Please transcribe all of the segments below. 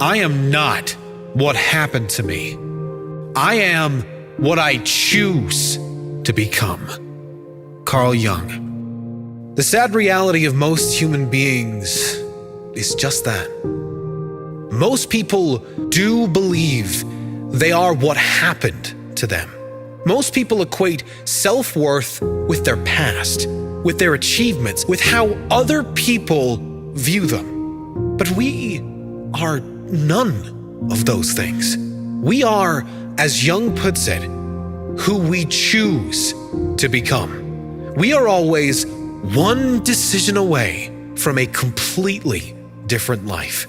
I am not what happened to me. I am what I choose to become. Carl Jung. The sad reality of most human beings is just that. Most people do believe they are what happened to them. Most people equate self-worth with their past, with their achievements, with how other people view them. But we are none of those things. We are, as Jung puts it, who we choose to become. We are always one decision away from a completely different life.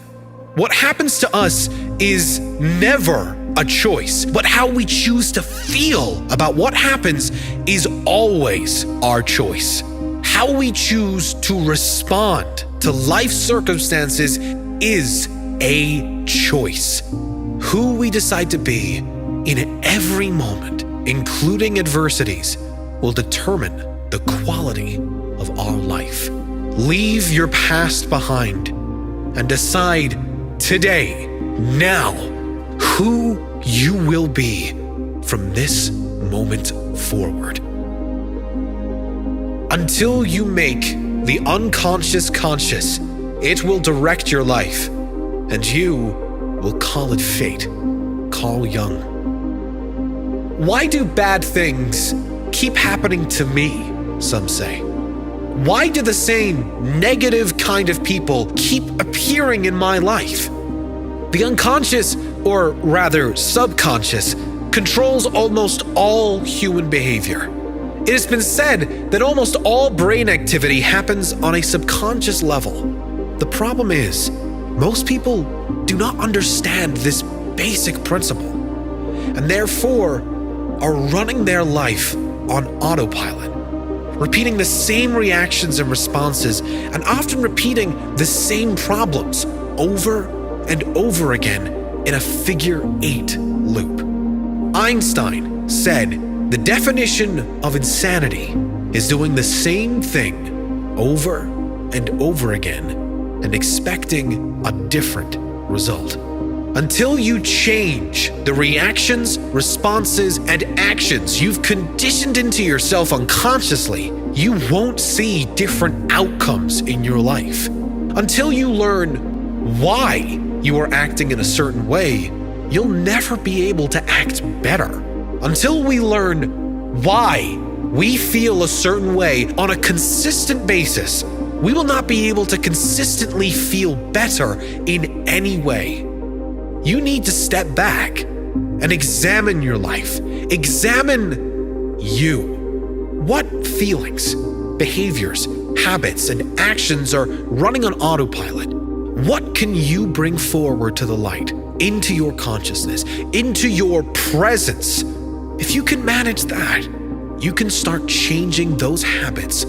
What happens to us is never a choice, but how we choose to feel about what happens is always our choice. How we choose to respond to life circumstances is a choice. Who we decide to be in every moment, including adversities, will determine the quality of our life. Leave your past behind and decide today, now, who you will be from this moment forward. Until you make the unconscious conscious, it will direct your life, and you will call it fate. Carl Jung. Why do bad things keep happening to me, some say? Why do the same negative kind of people keep appearing in my life? The unconscious, or rather subconscious, controls almost all human behavior. It has been said that almost all brain activity happens on a subconscious level. The problem is, most people do not understand this basic principle, and therefore are running their life on autopilot, repeating the same reactions and responses, and often repeating the same problems over and over again in a figure-8 loop. Einstein said the definition of insanity is doing the same thing over and over again and expecting a different result. Until you change the reactions, responses, and actions you've conditioned into yourself unconsciously, you won't see different outcomes in your life. Until you learn why you are acting in a certain way, you'll never be able to act better. Until we learn why we feel a certain way on a consistent basis, we will not be able to consistently feel better in any way. You need to step back and examine your life. Examine you. What feelings, behaviors, habits, and actions are running on autopilot? What can you bring forward to the light, into your consciousness, into your presence? If you can manage that, you can start changing those habits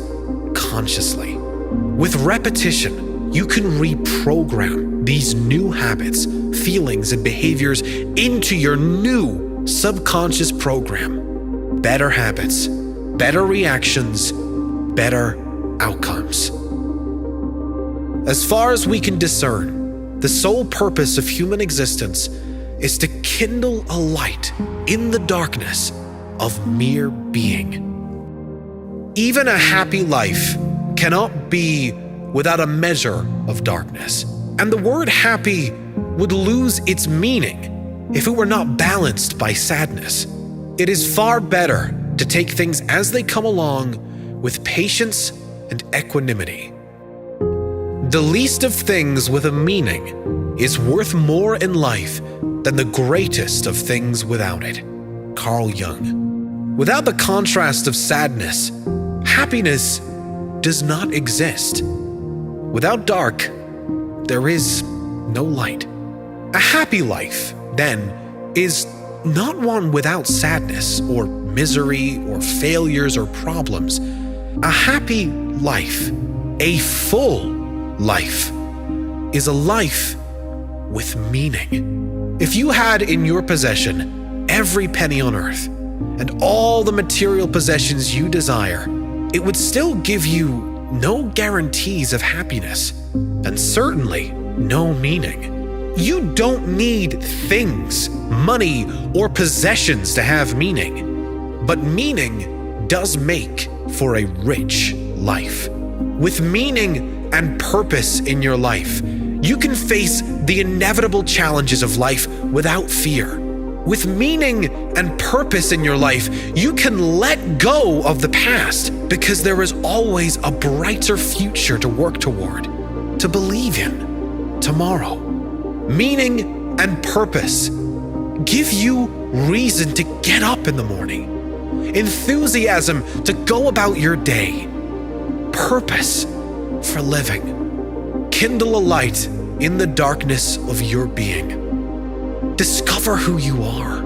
consciously. With repetition, you can reprogram these new habits, feelings, and behaviors into your new subconscious program. Better habits, better reactions, better outcomes. As far as we can discern, the sole purpose of human existence is to kindle a light in the darkness of mere being. Even a happy life cannot be without a measure of darkness, and the word happy would lose its meaning if it were not balanced by sadness. It is far better to take things as they come along with patience and equanimity. The least of things with a meaning is worth more in life than the greatest of things without it. Carl Jung. Without the contrast of sadness, happiness does not exist. Without dark, there is no light. A happy life, then, is not one without sadness or misery or failures or problems. A happy life, a full life, is a life with meaning. If you had in your possession every penny on earth and all the material possessions you desire, it would still give you no guarantees of happiness and certainly no meaning. You don't need things, money, or possessions to have meaning. But meaning does make for a rich life. With meaning and purpose in your life, you can face the inevitable challenges of life without fear. With meaning and purpose in your life, you can let go of the past because there is always a brighter future to work toward, to believe in tomorrow. Meaning and purpose give you reason to get up in the morning, enthusiasm to go about your day, purpose for living. Kindle a light in the darkness of your being. Discover who you are.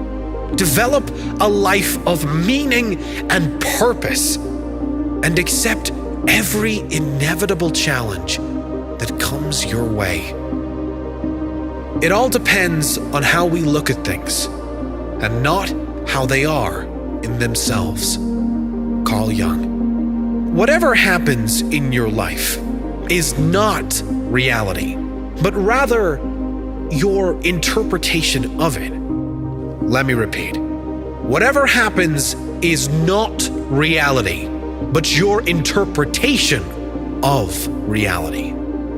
Develop a life of meaning and purpose, and accept every inevitable challenge that comes your way. It all depends on how we look at things, and not how they are in themselves. Carl Jung. Whatever happens in your life is not reality, but rather your interpretation of it. Let me repeat. Whatever happens is not reality, but your interpretation of reality.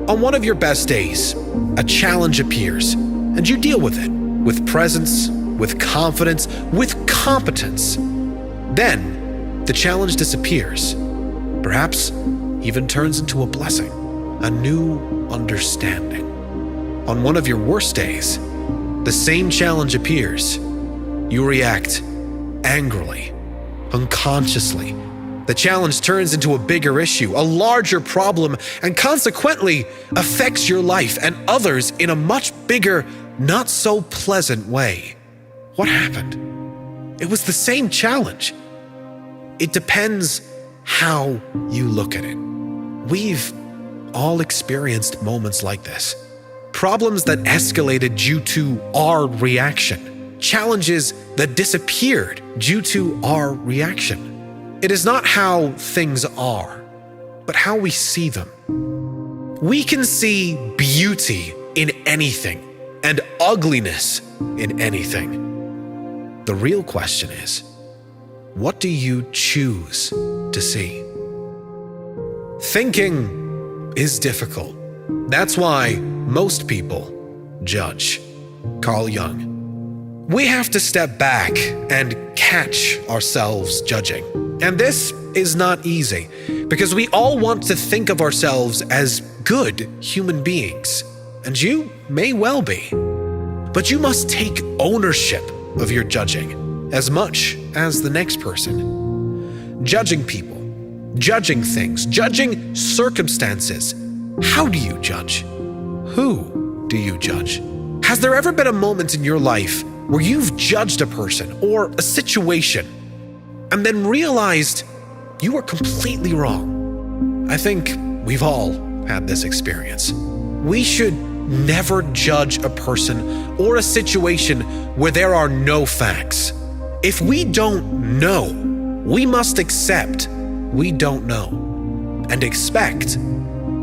On one of your best days, a challenge appears, and you deal with it with presence, with confidence, with competence. Then, the challenge disappears, perhaps even turns into a blessing, a new understanding. On one of your worst days, the same challenge appears. You react angrily, unconsciously. The challenge turns into a bigger issue, a larger problem, and consequently affects your life and others in a much bigger, not so pleasant way. What happened? It was the same challenge. It depends how you look at it. We've all experienced moments like this. Problems that escalated due to our reaction. Challenges that disappeared due to our reaction. It is not how things are, but how we see them. We can see beauty in anything and ugliness in anything. The real question is, what do you choose to see? Thinking is difficult. That's why most people judge. Carl Jung. We have to step back and catch ourselves judging. And this is not easy, because we all want to think of ourselves as good human beings, and you may well be. But you must take ownership of your judging as much as the next person. Judging people, judging things, judging circumstances. How do you judge? Who do you judge? Has there ever been a moment in your life where you've judged a person or a situation and then realized you were completely wrong? I think we've all had this experience. We should never judge a person or a situation where there are no facts. If we don't know, we must accept we don't know and expect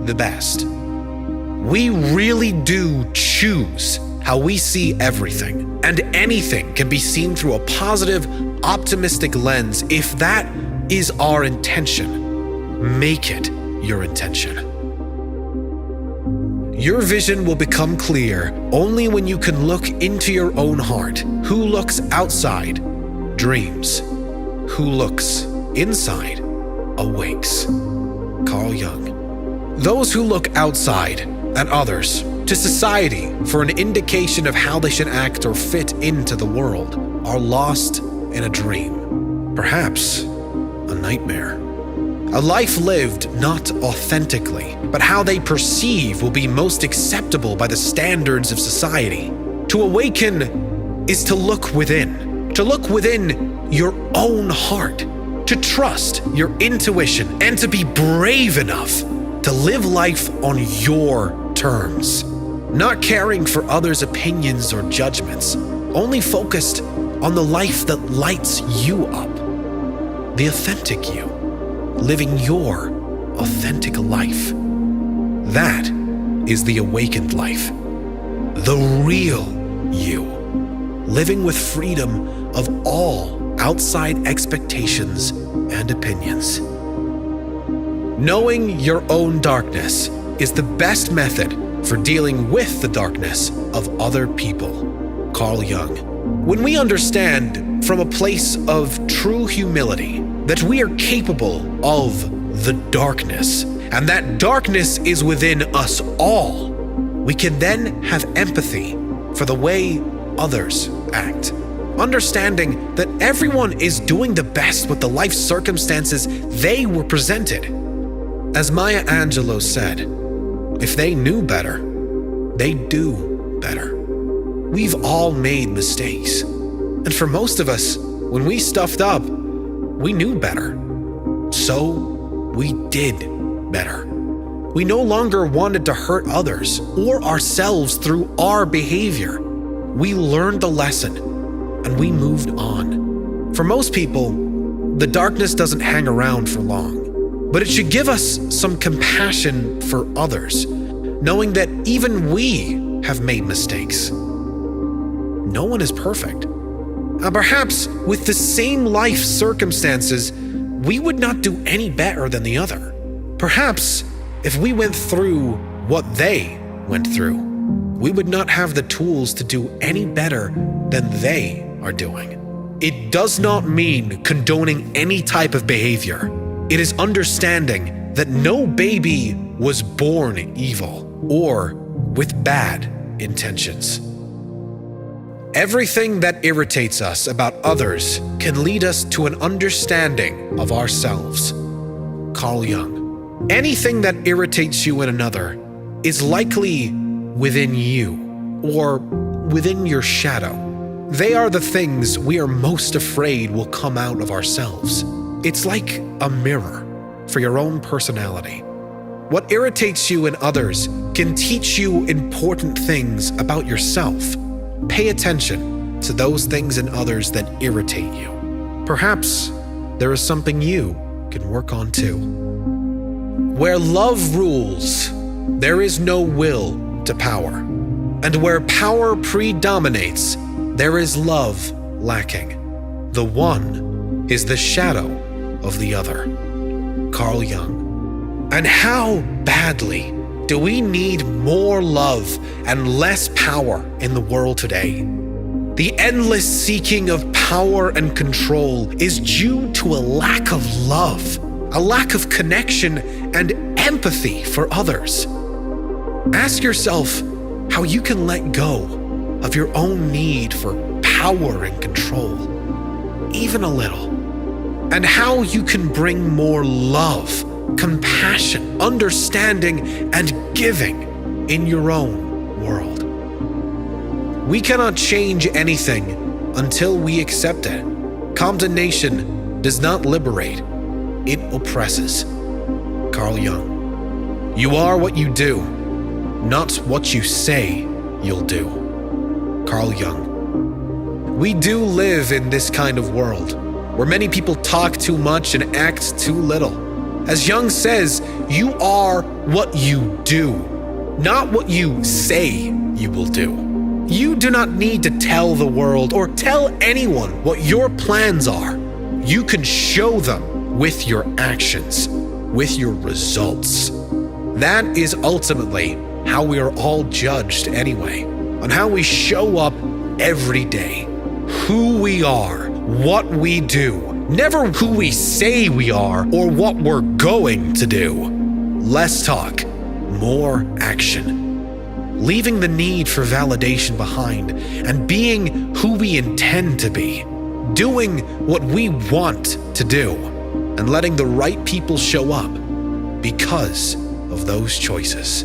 the best. We really do choose how we see everything, and anything can be seen through a positive, optimistic lens if that is our intention. Make it your intention. Your vision will become clear only when you can look into your own heart. Who looks outside dreams. Who looks inside awakes. Carl Jung. Those who look outside at others, to society, for an indication of how they should act or fit into the world, are lost in a dream, perhaps a nightmare. A life lived not authentically, but how they perceive will be most acceptable by the standards of society. To awaken is to look within your own heart, to trust your intuition, and to be brave enough to live life on your terms, not caring for others' opinions or judgments, only focused on the life that lights you up, the authentic you, living your authentic life. That is the awakened life. the real you, living with freedom of all outside expectations and opinions. Knowing your own darkness is the best method for dealing with the darkness of other people. Carl Jung. When we understand from a place of true humility that we are capable of the darkness, and that darkness is within us all, we can then have empathy for the way others act. Understanding that everyone is doing the best with the life circumstances they were presented. As Maya Angelou said, if they knew better, they'd do better. We've all made mistakes. And for most of us, when we stuffed up, we knew better. So we did better. We no longer wanted to hurt others or ourselves through our behavior. We learned the lesson and we moved on. For most people, the darkness doesn't hang around for long, but it should give us some compassion for others, knowing that even we have made mistakes. No one is perfect. And perhaps with the same life circumstances, we would not do any better than the other. Perhaps if we went through what they went through, we would not have the tools to do any better than they are doing. It does not mean condoning any type of behavior. It is understanding that no baby was born evil or with bad intentions. Everything that irritates us about others can lead us to an understanding of ourselves. Carl Jung. Anything that irritates you in another is likely within you or within your shadow. They are the things we are most afraid will come out of ourselves. It's like a mirror for your own personality. What irritates you in others can teach you important things about yourself. Pay attention to those things in others that irritate you. Perhaps there is something you can work on too. Where love rules, there is no will to power. And where power predominates, there is love lacking. The one is the shadow of the other. Carl Jung. And how badly do we need more love and less power in the world today? The endless seeking of power and control is due to a lack of love, a lack of connection and empathy for others. Ask yourself how you can let go of your own need for power and control, even a little, and how you can bring more love, compassion, understanding, and giving in your own world. We cannot change anything until we accept it. Condemnation does not liberate, it oppresses. Carl Jung. You are what you do, not what you say you'll do. Carl Jung. We do live in this kind of world, where many people talk too much and act too little. As Jung says, you are what you do, not what you say you will do. You do not need to tell the world or tell anyone what your plans are. You can show them with your actions, with your results. That is ultimately how we are all judged anyway, on how we show up every day, who we are, what we do. Never who we say we are or what we're going to do. Less talk, more action. Leaving the need for validation behind and being who we intend to be. Doing what we want to do and letting the right people show up because of those choices.